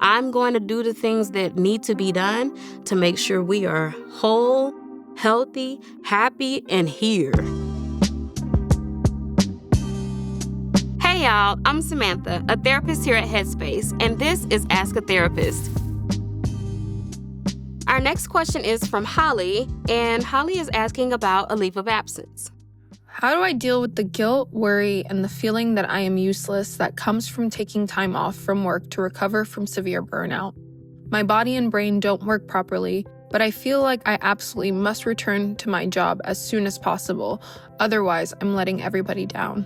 I'm going to do the things that need to be done to make sure we are whole, healthy, happy, and here. Hey y'all, I'm Samantha, a therapist here at Headspace, and this is Ask a Therapist. Our next question is from Holly, and Holly is asking about a leave of absence. How do I deal with the guilt, worry, and the feeling that I am useless that comes from taking time off from work to recover from severe burnout? My body and brain don't work properly, but I feel like I absolutely must return to my job as soon as possible. Otherwise, I'm letting everybody down.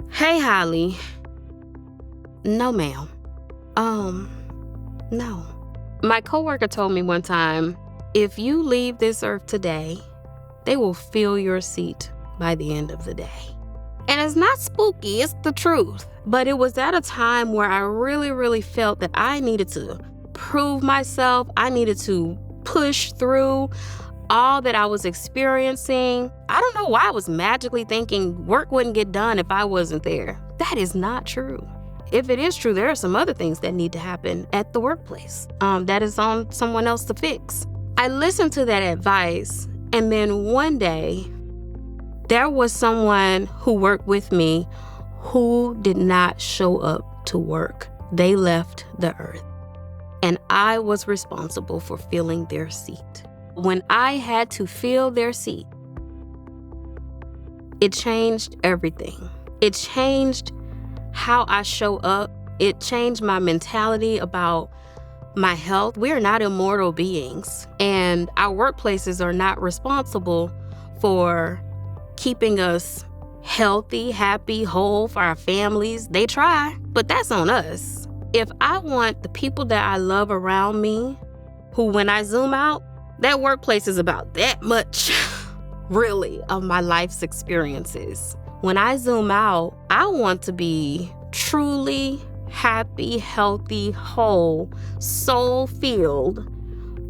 Hey, Holly. No, ma'am. No. My coworker told me one time, if you leave this earth today, they will fill your seat by the end of the day. And it's not spooky, it's the truth. But it was at a time where I really felt that I needed to prove myself. I needed to push through all that I was experiencing. I don't know why I was magically thinking work wouldn't get done if I wasn't there. That is not true. If it is true, there are some other things that need to happen at the workplace that is on someone else to fix. I listened to that advice, and then one day, there was someone who worked with me who did not show up to work. They left the earth, and I was responsible for filling their seat. When I had to fill their seat, it changed everything. It changed how I show up. It changed my mentality about my health. We are not immortal beings, and our workplaces are not responsible for keeping us healthy, happy, whole for our families. They try, but that's on us. If I want the people that I love around me, who when I zoom out, that workplace is about that much, really, of my life's experiences. When I zoom out, I want to be truly happy, healthy, whole, soul-filled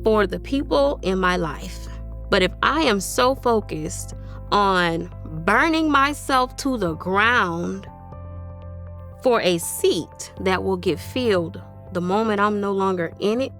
for the people in my life. But if I am so focused on burning myself to the ground for a seat that will get filled the moment I'm no longer in it,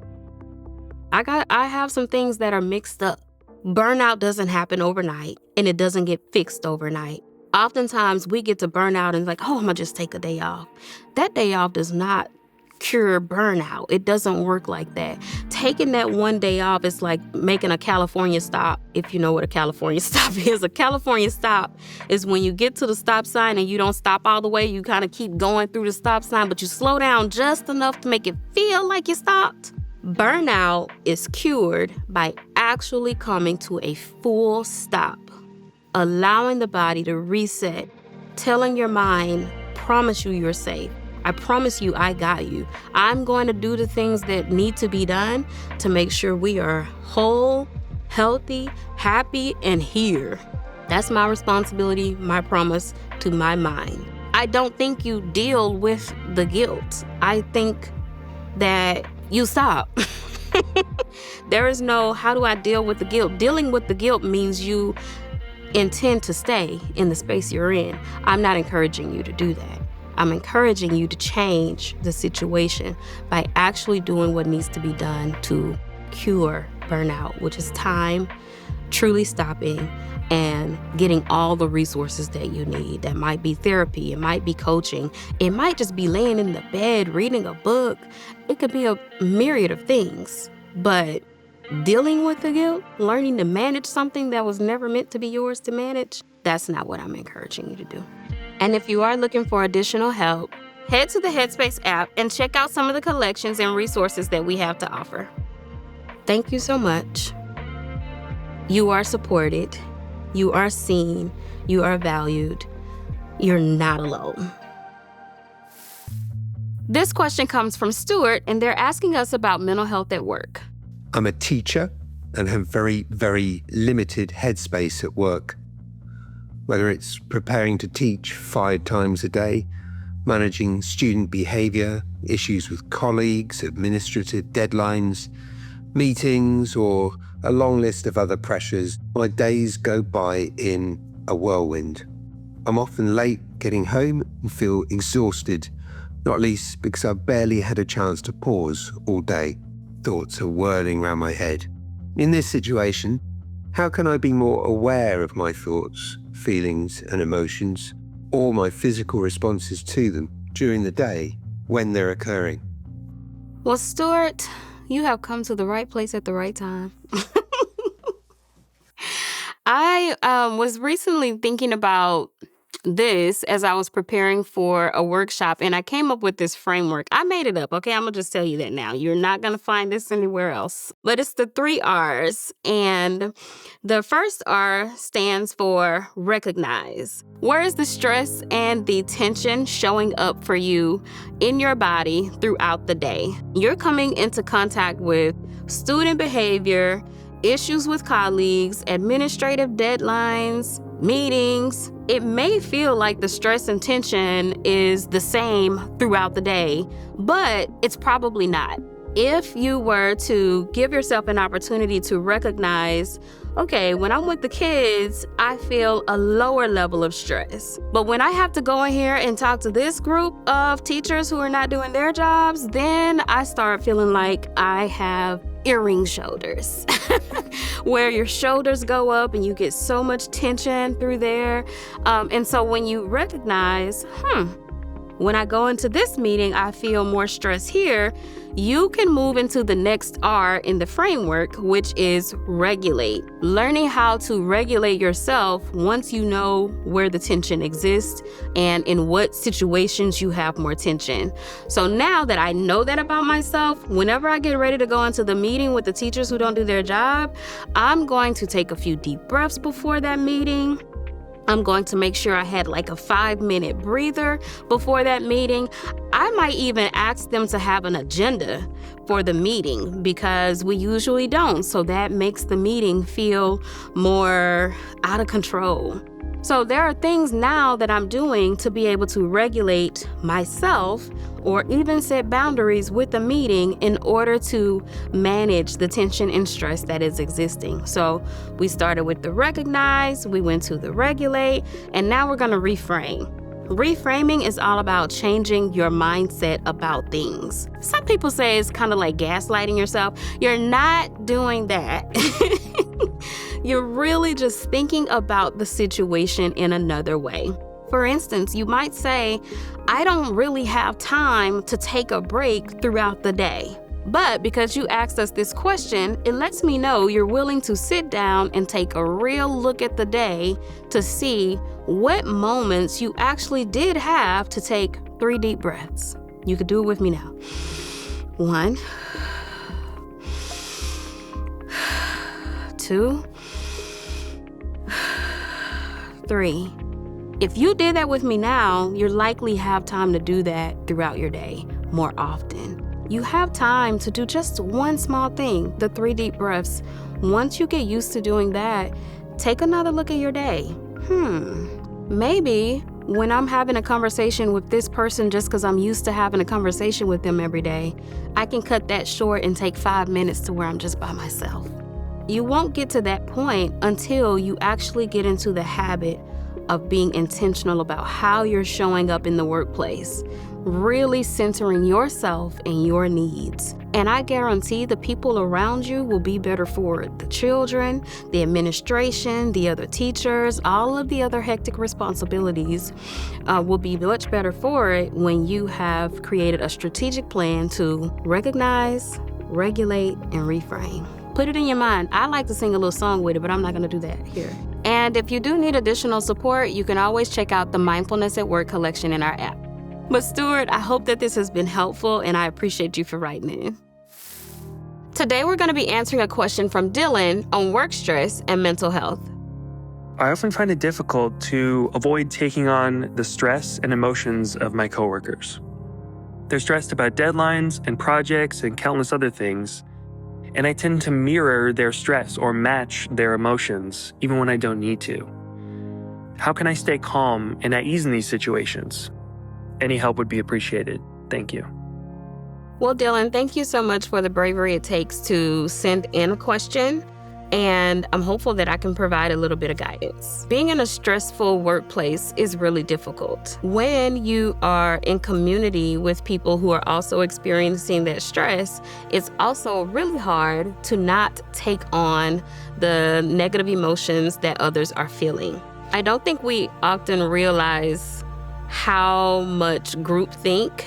I have some things that are mixed up. Burnout doesn't happen overnight, and it doesn't get fixed overnight. Oftentimes, we get to burnout and like, oh, I'm going to just take a day off. That day off does not cure burnout. It doesn't work like that. Taking that one day off is like making a California stop, if you know what a California stop is. A California stop is when you get to the stop sign and you don't stop all the way. You kind of keep going through the stop sign, but you slow down just enough to make it feel like you stopped. Burnout is cured by actually coming to a full stop, allowing the body to reset, telling your mind, promise you you're safe. I promise you I got you. I'm going to do the things that need to be done to make sure we are whole, healthy, happy, and here. That's my responsibility, my promise to my mind. I don't think you deal with the guilt. I think that you stop. There is no, how do I deal with the guilt? Dealing with the guilt means you intend to stay in the space you're in. I'm not encouraging you to do that. I'm encouraging you to change the situation by actually doing what needs to be done to cure burnout, which is time, truly stopping, and getting all the resources that you need. That might be therapy, it might be coaching, it might just be laying in the bed, reading a book. It could be a myriad of things, but dealing with the guilt, learning to manage something that was never meant to be yours to manage, that's not what I'm encouraging you to do. And if you are looking for additional help, head to the Headspace app and check out some of the collections and resources that we have to offer. Thank you so much. You are supported. You are seen. You are valued. You're not alone. This question comes from Stuart, and they're asking us about mental health at work. I'm a teacher and have very, very limited headspace at work. Whether it's preparing to teach 5 times a day, managing student behavior, issues with colleagues, administrative deadlines, meetings, or a long list of other pressures, my days go by in a whirlwind. I'm often late getting home and feel exhausted not least because I've barely had a chance to pause all day. Thoughts are whirling around my head. In this situation, how can I be more aware of my thoughts, feelings, and emotions, or my physical responses to them during the day when they're occurring? Well, Stuart, you have come to the right place at the right time. I was recently thinking about this as I was preparing for a workshop, and I came up with this framework. I made it up, okay? I'm going to just tell you that now. You're not going to find this anywhere else. But it's the 3 R's, and the first R stands for recognize. Where is the stress and the tension showing up for you in your body throughout the day? You're coming into contact with student behavior, issues with colleagues, administrative deadlines, meetings. It may feel like the stress and tension is the same throughout the day, but it's probably not. If you were to give yourself an opportunity to recognize, okay, when I'm with the kids, I feel a lower level of stress. But when I have to go in here and talk to this group of teachers who are not doing their jobs, then I start feeling like I have earring shoulders, where your shoulders go up and you get so much tension through there. And so when you recognize, when I go into this meeting, I feel more stress here, you can move into the next R in the framework, which is regulate. Learning how to regulate yourself once you know where the tension exists and in what situations you have more tension. So now that I know that about myself, whenever I get ready to go into the meeting with the teachers who don't do their job, I'm going to take a few deep breaths before that meeting. I'm going to make sure I had like a 5-minute breather before that meeting. I might even ask them to have an agenda for the meeting because we usually don't. So that makes the meeting feel more out of control. So there are things now that I'm doing to be able to regulate myself or even set boundaries with the meeting in order to manage the tension and stress that is existing. So we started with the recognize, we went to the regulate, and now we're going to reframe. Reframing is all about changing your mindset about things. Some people say it's kind of like gaslighting yourself. You're not doing that. You're really just thinking about the situation in another way. For instance, you might say, I don't really have time to take a break throughout the day. But because you asked us this question, it lets me know you're willing to sit down and take a real look at the day to see what moments you actually did have to take 3 deep breaths. You could do it with me now. 1, 2, 3. If you did that with me now, you'll likely have time to do that throughout your day more often. You have time to do just one small thing, the 3 deep breaths. Once you get used to doing that, take another look at your day. Maybe when I'm having a conversation with this person just because I'm used to having a conversation with them every day, I can cut that short and take 5 minutes to where I'm just by myself. You won't get to that point until you actually get into the habit of being intentional about how you're showing up in the workplace, really centering yourself and your needs. And I guarantee the people around you will be better for it. The children, the administration, the other teachers, all of the other hectic responsibilities will be much better for it when you have created a strategic plan to recognize, regulate, and reframe. Put it in your mind. I like to sing a little song with it, but I'm not going to do that here. And if you do need additional support, you can always check out the Mindfulness at Work collection in our app. But Stuart, I hope that this has been helpful, and I appreciate you for writing in. Today, we're going to be answering a question from Dylan on work stress and mental health. I often find it difficult to avoid taking on the stress and emotions of my coworkers. They're stressed about deadlines and projects and countless other things, and I tend to mirror their stress or match their emotions, even when I don't need to. How can I stay calm and at ease in these situations? Any help would be appreciated. Thank you. Well, Dylan, thank you so much for the bravery it takes to send in a question. And I'm hopeful that I can provide a little bit of guidance. Being in a stressful workplace is really difficult. When you are in community with people who are also experiencing that stress, it's also really hard to not take on the negative emotions that others are feeling. I don't think we often realize how much groupthink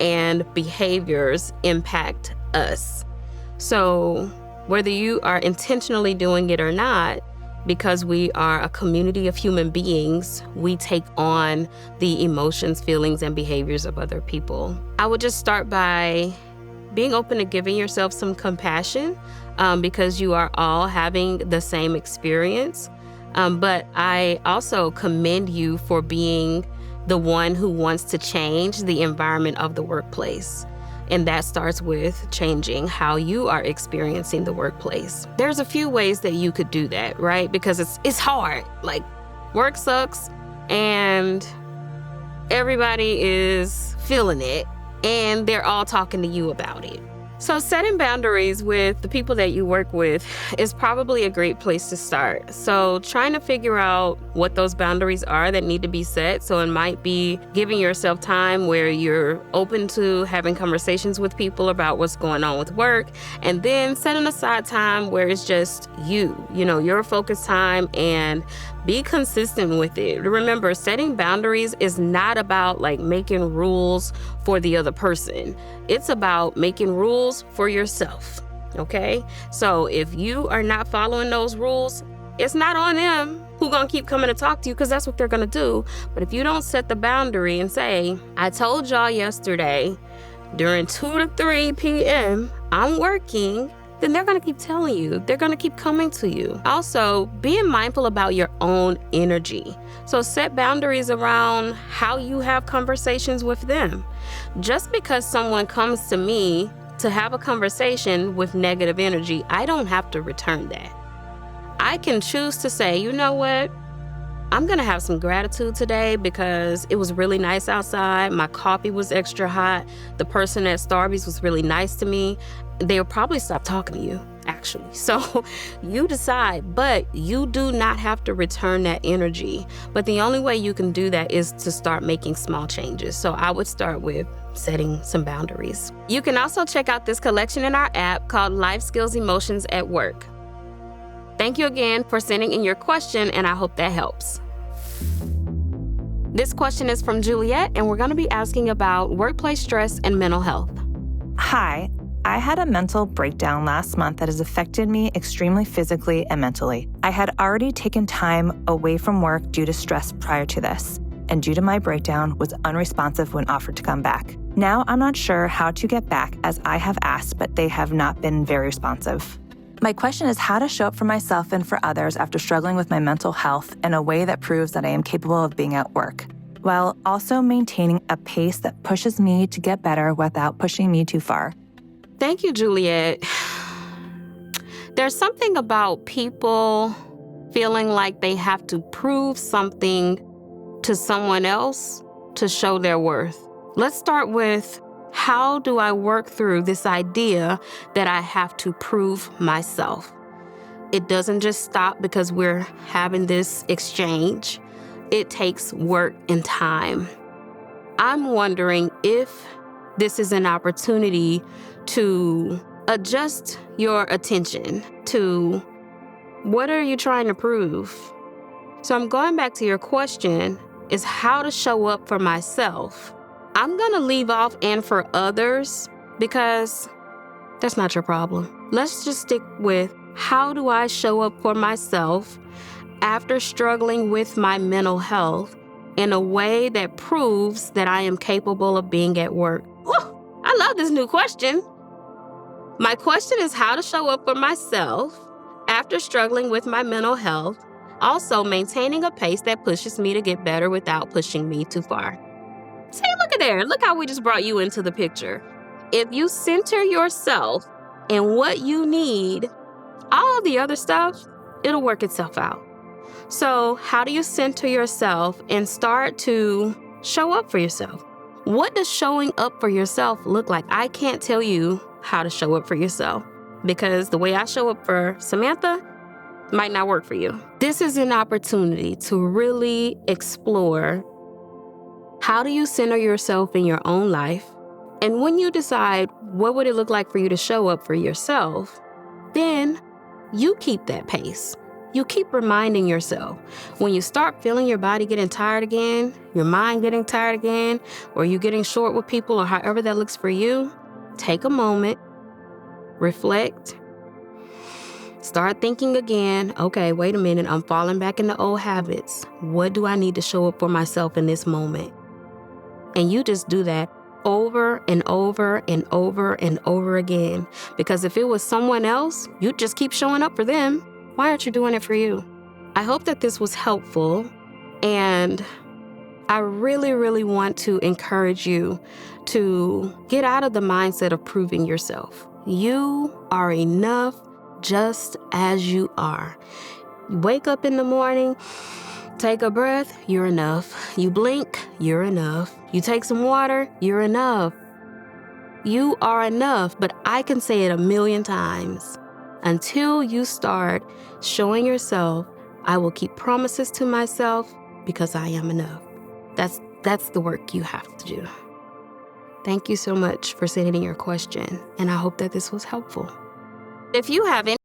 and behaviors impact us. So whether you are intentionally doing it or not, because we are a community of human beings, we take on the emotions, feelings, and behaviors of other people. I would just start by being open to giving yourself some compassion because you are all having the same experience. But I also commend you for being the one who wants to change the environment of the workplace. And that starts with changing how you are experiencing the workplace. There's a few ways that you could do that, right? Because it's hard. Like, work sucks and everybody is feeling it and they're all talking to you about it. So setting boundaries with the people that you work with is probably a great place to start. So trying to figure out what those boundaries are that need to be set. So it might be giving yourself time where you're open to having conversations with people about what's going on with work, and then setting aside time where it's just your focus time, and be consistent with it. Remember, setting boundaries is not about like making rules for the other person. It's about making rules for yourself, okay? So if you are not following those rules, it's not on them who gonna keep coming to talk to you, because that's what they're gonna do. But if you don't set the boundary and say, I told y'all yesterday during 2 to 3 p.m. I'm working, then they're gonna keep telling you. They're gonna keep coming to you. Also, being mindful about your own energy. So set boundaries around how you have conversations with them. Just because someone comes to me to have a conversation with negative energy, I don't have to return that. I can choose to say, you know what? I'm gonna have some gratitude today because it was really nice outside. My coffee was extra hot. The person at Starbucks was really nice to me. They'll probably stop talking to you, actually. So you decide, but you do not have to return that energy. But the only way you can do that is to start making small changes. So I would start with setting some boundaries. You can also check out this collection in our app called Life Skills Emotions at Work. Thank you again for sending in your question, and I hope that helps. This question is from Juliet, and we're going to be asking about workplace stress and mental health. Hi, I had a mental breakdown last month that has affected me extremely physically and mentally. I had already taken time away from work due to stress prior to this, and due to my breakdown, was unresponsive when offered to come back. Now I'm not sure how to get back, as I have asked, but they have not been very responsive. My question is how to show up for myself and for others after struggling with my mental health in a way that proves that I am capable of being at work, while also maintaining a pace that pushes me to get better without pushing me too far. Thank you, Juliet. There's something about people feeling like they have to prove something to someone else to show their worth. Let's start with, how do I work through this idea that I have to prove myself? It doesn't just stop because we're having this exchange. It takes work and time. I'm wondering if this is an opportunity to adjust your attention to what are you trying to prove? So I'm going back to your question, is how to show up for myself. I'm going to leave off and for others because that's not your problem. Let's just stick with, how do I show up for myself after struggling with my mental health in a way that proves that I am capable of being at work? Whew, I love this new question. My question is how to show up for myself after struggling with my mental health, also maintaining a pace that pushes me to get better without pushing me too far. See, look at there. Look how we just brought you into the picture. If you center yourself in what you need, all of the other stuff, it'll work itself out. So how do you center yourself and start to show up for yourself? What does showing up for yourself look like? I can't tell you how to show up for yourself, because the way I show up for Samantha might not work for you. This is an opportunity to really explore how do you center yourself in your own life. And when you decide what would it look like for you to show up for yourself, then you keep that pace. You keep reminding yourself. When you start feeling your body getting tired again, your mind getting tired again, or you getting short with people, or however that looks for you, take a moment, reflect, start thinking again. Okay, wait a minute, I'm falling back into old habits. What do I need to show up for myself in this moment? And you just do that over and over and over and over again. Because if it was someone else, you'd just keep showing up for them. Why aren't you doing it for you? I hope that this was helpful. And I really, really want to encourage you to get out of the mindset of proving yourself. You are enough just as you are. You wake up in the morning, take a breath, you're enough. You blink, you're enough. You take some water, you're enough. You are enough, but I can say it 1,000,000 times. Until you start showing yourself, I will keep promises to myself because I am enough. That's the work you have to do. Thank you so much for sending in your question, and I hope that this was helpful. If you have any